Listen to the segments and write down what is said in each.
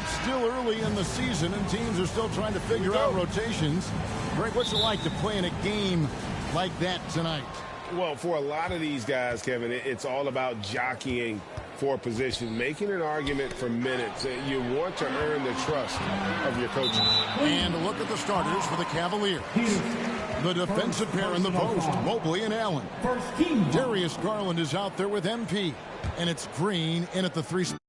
It's still early in the season, and teams are still trying to figure out rotations. Greg, what's it like to play in a game like that tonight? Well, for a lot of these guys, Kevin, it's all about jockeying for position, making an argument for minutes. You want to earn the trust of your coach. And look at the starters for the Cavaliers. The defensive pair in the post, Mobley and Allen. Darius Garland is out there with MP. And it's Green in at the 3 spot.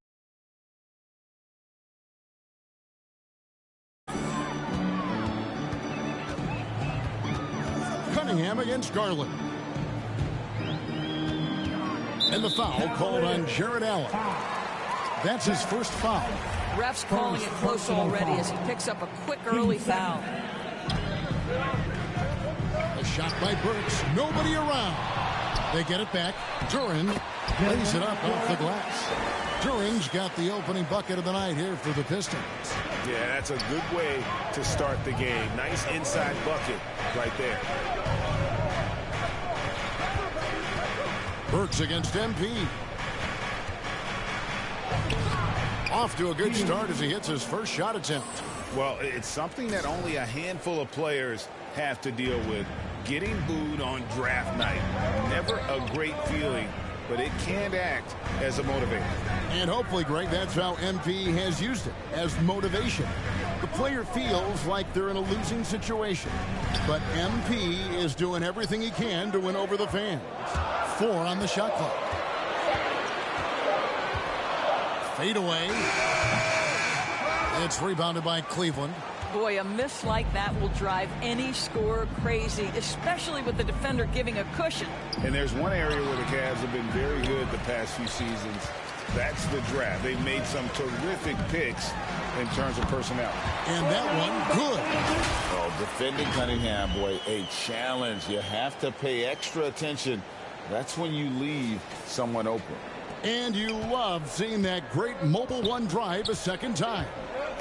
Cunningham against Garland. And the foul called on Jared Allen. That's his first foul. Ref's calling it close already as he picks up a quick early foul. A shot by Burks. Nobody around. They get it back. Duran lays it up off the glass. Duran's got the opening bucket of the night here for the Pistons. Yeah, that's a good way to start the game. Nice inside bucket right there. Burks against MP. Off to a good start as he hits his first shot attempt. Well, it's something that only a handful of players have to deal with. Getting booed on draft night. Never a great feeling, but it can act as a motivator. And hopefully, Greg, that's how MP has used it, as motivation. The player feels like they're in a losing situation, but MP is doing everything he can to win over the fans. 4 on the shot clock. Fade away. It's rebounded by Cleveland. Boy, a miss like that will drive any scorer crazy, especially with the defender giving a cushion. And there's one area where the Cavs have been very good the past few seasons. That's the draft. They've made some terrific picks in terms of personnel. And that one, good. Oh, defending Cunningham, boy, a challenge. You have to pay extra attention. That's when you leave someone open. And you love seeing that great mobile one drive a second time.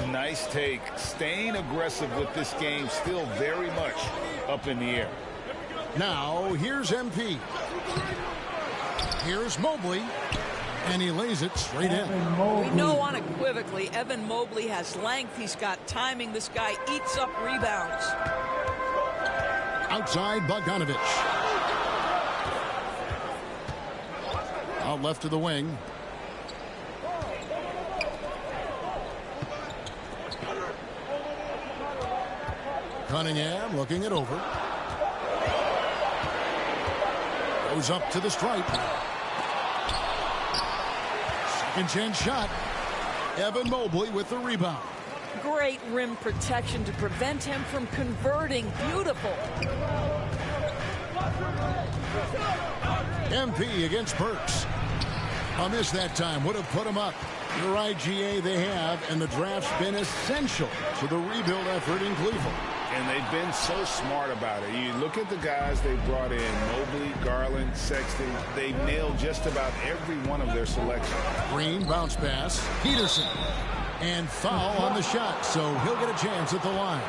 Nice take. Staying aggressive with this game, still very much up in the air. Now, here's MP. Here's Mobley. And he lays it straight in. We know unequivocally Evan Mobley has length. He's got timing. This guy eats up rebounds. Outside Bogdanovich. Out left to the wing. Cunningham looking it over. Goes up to the stripe. Second chance shot. Evan Mobley with the rebound. Great rim protection to prevent him from converting. Beautiful. MP against Burks. A miss that time would have put him up. You're right, GA, they have, and the draft's been essential to the rebuild effort in Cleveland. And they've been so smart about it. You look at the guys they brought in, Mobley, Garland, Sexton. They've nailed just about every one of their selections. Green, bounce pass. Peterson. And foul on the shot, so he'll get a chance at the line.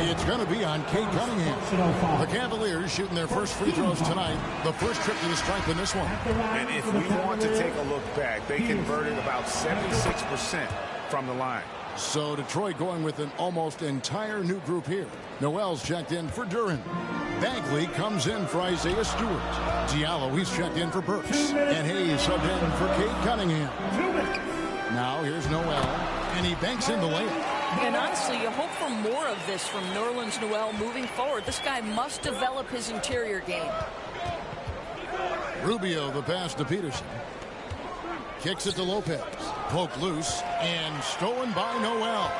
It's going to be on Cade Cunningham. The Cavaliers shooting their first free throws tonight. The first trip to the stripe in this one. And if we want to take a look back, they converted about 76% from the line. So Detroit going with an almost entire new group here. Noel's checked in for Duran. Bagley comes in for Isaiah Stewart. Diallo, he's checked in for Burks. And Hayes subbed in for Cade Cunningham. Now here's Noel, and he banks in the layup. And honestly, you hope for more of this from Nerlens Noel moving forward. This guy must develop his interior game. Rubio, the pass to Peterson. Kicks it to Lopez. Poke loose, and stolen by Noel.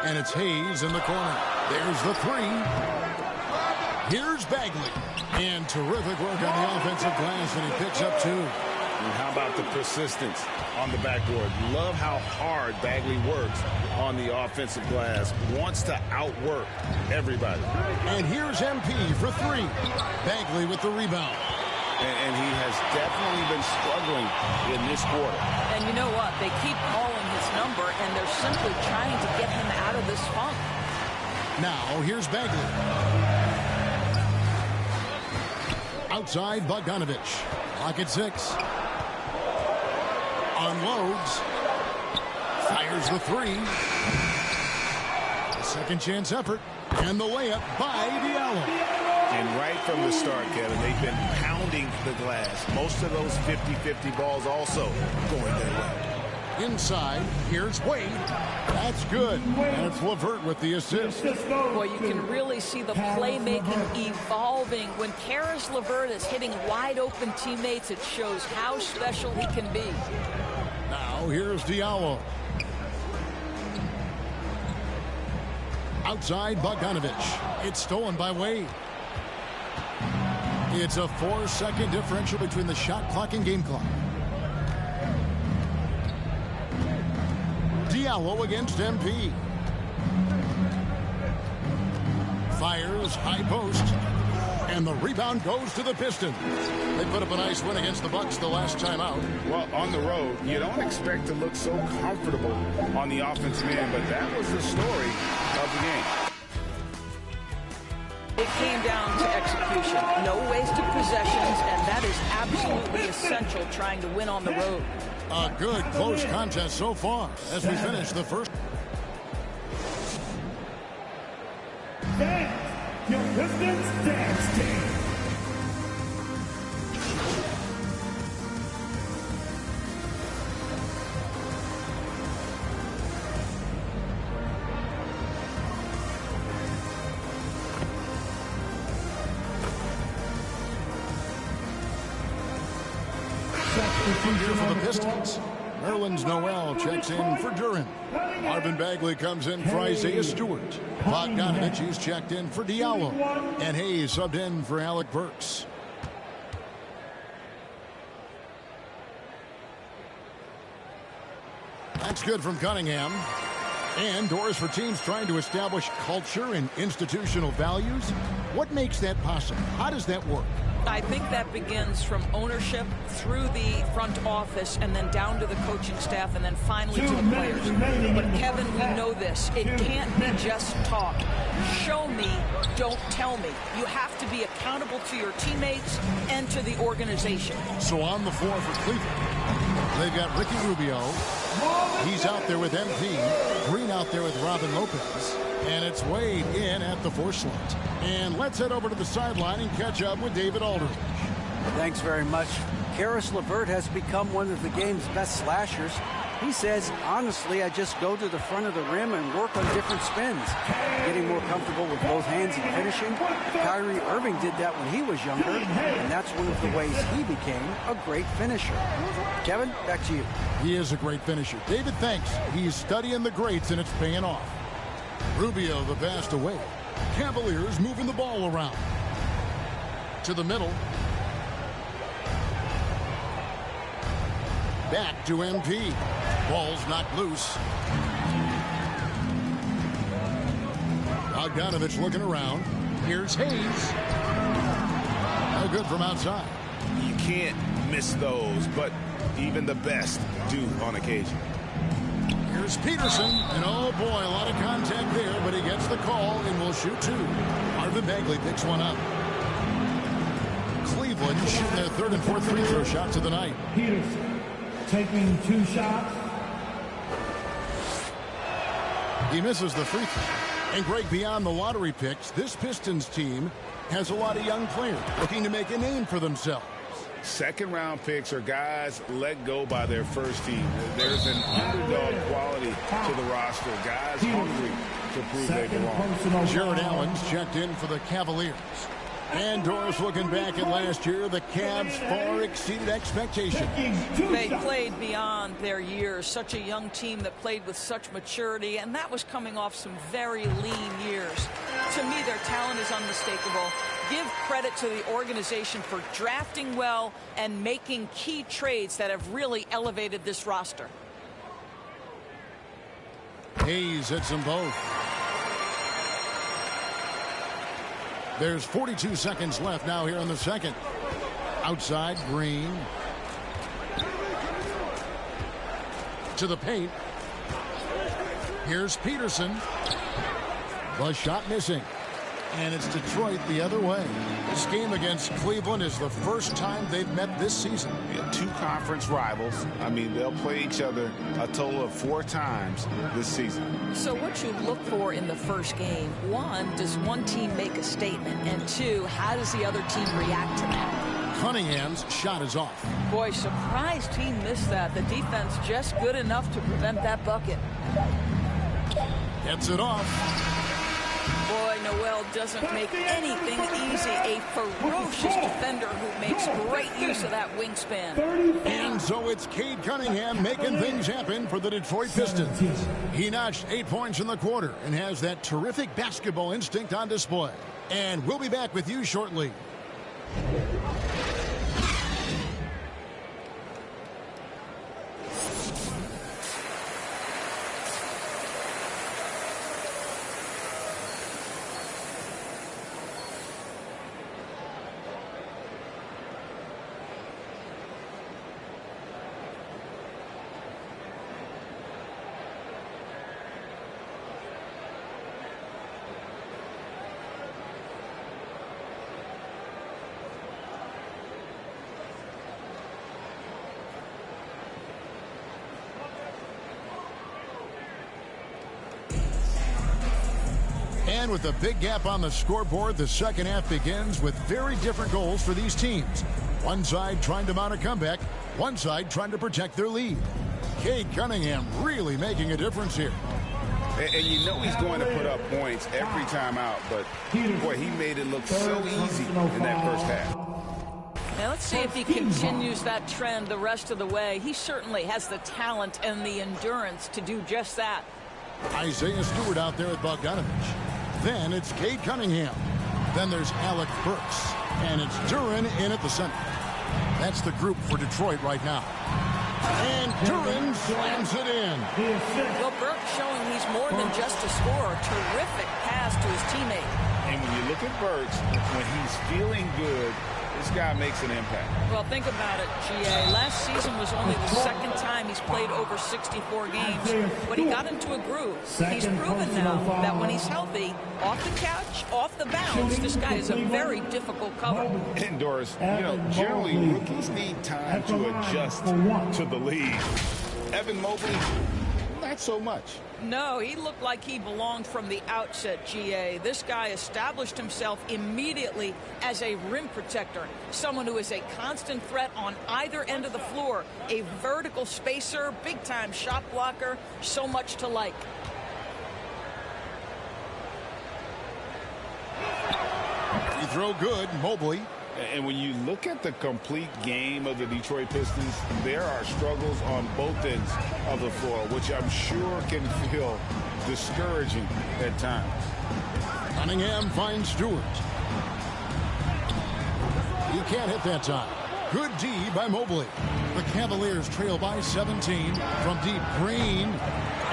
And it's Hayes in the corner. There's the three. Here's Bagley. And terrific work on the offensive glass, and he picks up 2. And how about the persistence on the backboard? Love how hard Bagley works on the offensive glass. Wants to outwork everybody. And here's MP for 3. Bagley with the rebound. And he has definitely been struggling in this quarter. And you know what? They keep calling his number, and they're simply trying to get him out of this funk. Now here's Bagley. Outside Bogdanovich. Lock at 6. Unloads. Fires the three. A second chance effort. And the layup by Diallo. And right from the start, Kevin, they've been pounding the glass. Most of those 50-50 balls also going their way. Inside, here's Wade. That's good. And it's LeVert with the assist. Boy, you can really see the playmaking evolving. When Karis LeVert is hitting wide open teammates, it shows how special he can be. Now here's Diallo. Outside Bogdanovich. It's stolen by Wade. It's a 4-second differential between the shot clock and game clock. Diallo against MP. Fires high post. And the rebound goes to the Pistons. They put up a nice win against the Bucks the last time out. Well, on the road, you don't expect to look so comfortable on the offensive end, but that was the story of the game. It came down to execution. No wasted possessions, and that is absolutely essential trying to win on the road. A good close contest so far as we finish the first. Your Pistons dance team. Here for the Pistons. Nerlens Noel checks in for Duren. Marvin Bagley comes in for Isaiah Stewart. Bogdanovich, he's checked in for Diallo. And Hayes subbed in for Alec Burks. That's good from Cunningham. And doors for teams trying to establish culture and institutional values. What makes that possible? How does that work? I think that begins from ownership through the front office and then down to the coaching staff and then finally to the players. But Kevin, we know this. It can't be just talk. Show me, don't tell me. You have to be accountable to your teammates and to the organization. So on the floor for Cleveland, they've got Ricky Rubio. He's out there with MP. Green out there with Robin Lopez. And it's Wade in at the 4 slot. And let's head over to the sideline and catch up with David Aldridge. Thanks very much. Karis LeVert has become one of the game's best slashers. He says, honestly, I just go to the front of the rim and work on different spins, getting more comfortable with both hands and finishing. Kyrie Irving did that when he was younger, and that's one of the ways he became a great finisher. Kevin, back to you. He is a great finisher. David, thanks. He's studying the greats, and it's paying off. Rubio the pass to Wade. Cavaliers moving the ball around. To the middle. Back to MP. Ball's knocked loose. Bogdanovich looking around. Here's Hayes. No good from outside. You can't miss those, but even the best do on occasion. Here's Peterson, and oh boy, a lot of contact there, but he gets the call and will shoot 2. Marvin Bagley picks one up. Cleveland shooting their 3rd and 4th free throw shots of the night. Peterson taking 2 shots. He misses the free throw. And Greg, beyond the lottery picks, this Pistons team has a lot of young players looking to make a name for themselves. Second-round picks are guys let go by their first team. There's an underdog quality to the roster. Guys hungry to prove they belong. Jared Allen's checked in for the Cavaliers. And Doris looking back at last year, the Cavs far exceeded expectations. They played beyond their years. Such a young team that played with such maturity, and that was coming off some very lean years. To me, their talent is unmistakable. Give credit to the organization for drafting well and making key trades that have really elevated this roster. Hayes hits them both. There's 42 seconds left now here in the second. Outside, Green. To the paint. Here's Peterson. The shot missing. And it's Detroit the other way. This game against Cleveland is the first time they've met this season. Yeah, two conference rivals. I mean, they'll play each other a total of 4 times this season. So what you look for in the first game, one, does one team make a statement? And two, how does the other team react to that? Cunningham's shot is off. Boy, surprised he missed that. The defense just good enough to prevent that bucket. Gets it off. Boy, Noel doesn't make anything easy. A ferocious defender who makes great use of that wingspan. And so it's Cade Cunningham making things happen for the Detroit Pistons. He notched 8 points in the quarter and has that terrific basketball instinct on display. And we'll be back with you shortly. And with a big gap on the scoreboard, the second half begins with very different goals for these teams. One side trying to mount a comeback, one side trying to protect their lead. Cade Cunningham really making a difference here. And you know he's going to put up points every time out, but boy, he made it look so easy in that first half. Now let's see if he continues that trend the rest of the way. He certainly has the talent and the endurance to do just that. Isaiah Stewart out there with Bogdanovich. Then it's Cade Cunningham. Then there's Alec Burks. And it's Duren in at the center. That's the group for Detroit right now. And Duren slams it in. Well, Burks showing he's more than just a scorer. Terrific pass to his teammate. And when you look at Burks, when he's feeling good, this guy makes an impact. Well, think about it, GA. Last season was only the second time he's played over 64 games, but he got into a groove. He's proven now that when he's healthy, off the couch, off the bounce, this guy is a very difficult cover. And Doris, you know, generally rookies need time to adjust to the league. Evan Mobley, not so much. No, he looked like he belonged from the outset, GA. This guy established himself immediately as a rim protector, someone who is a constant threat on either end of the floor, a vertical spacer, big-time shot blocker, so much to like. Free throw good, Mobley. And when you look at the complete game of the Detroit Pistons, there are struggles on both ends of the floor, which I'm sure can feel discouraging at times. Cunningham finds Stewart. He can't hit that time. Good D by Mobley. The Cavaliers trail by 17 from deep. Green.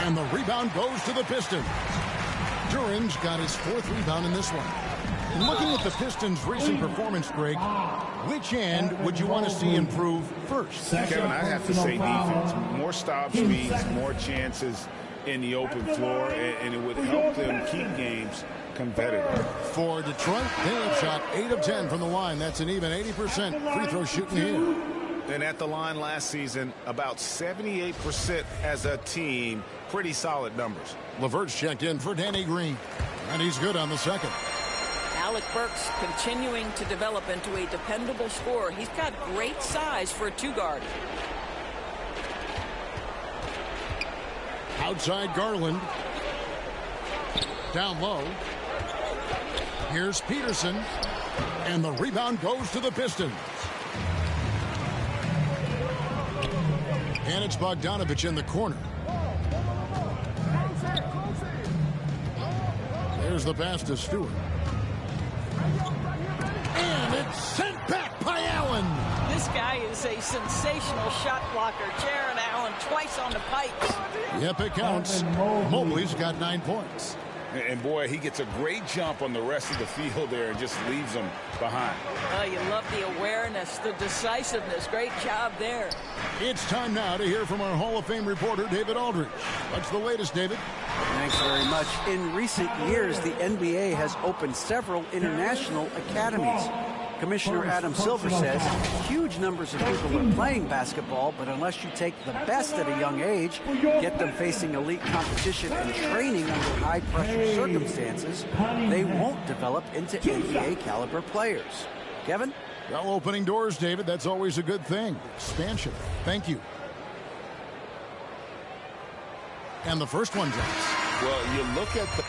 And the rebound goes to the Pistons. Duren's got his 4th rebound in this one. Looking at the Pistons' recent performance, Greg, which end would you want to see improve first? Kevin, I have to say defense. More stops means more chances in the open floor, and it would help them keep games competitive. For Detroit, they have shot 8 of 10 from the line. That's an even 80% free throw shooting here. And at the line last season, about 78% as a team. Pretty solid numbers. LeVert's checked in for Danny Green, and he's good on the second. Alec Burks continuing to develop into a dependable scorer. He's got great size for a 2-guard. Outside Garland. Down low. Here's Peterson. And the rebound goes to the Pistons. And it's Bogdanovich in the corner. There's the pass to Stewart. And it's sent back by Allen. This guy is a sensational shot blocker. Jaron Allen twice on the pipes. Yep, it counts. Mobley's got 9 points. And boy, he gets a great jump on the rest of the field there and just leaves them behind. Oh, you love the awareness, the decisiveness. Great job there. It's time now to hear from our Hall of Fame reporter, David Aldridge. What's the latest, David? Thanks very much. In recent years, the NBA has opened several international academies. Commissioner Adam Silver says huge numbers of people are playing basketball, but unless you take the best at a young age, get them facing elite competition and training under high-pressure circumstances, they won't develop into NBA-caliber players. Kevin? Well, opening doors, David, that's always a good thing. Expansion. Thank you. And the first one drops. Well, you look at the...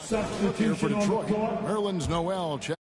Here for Substitution on the Detroit, court. Nerlens Noel.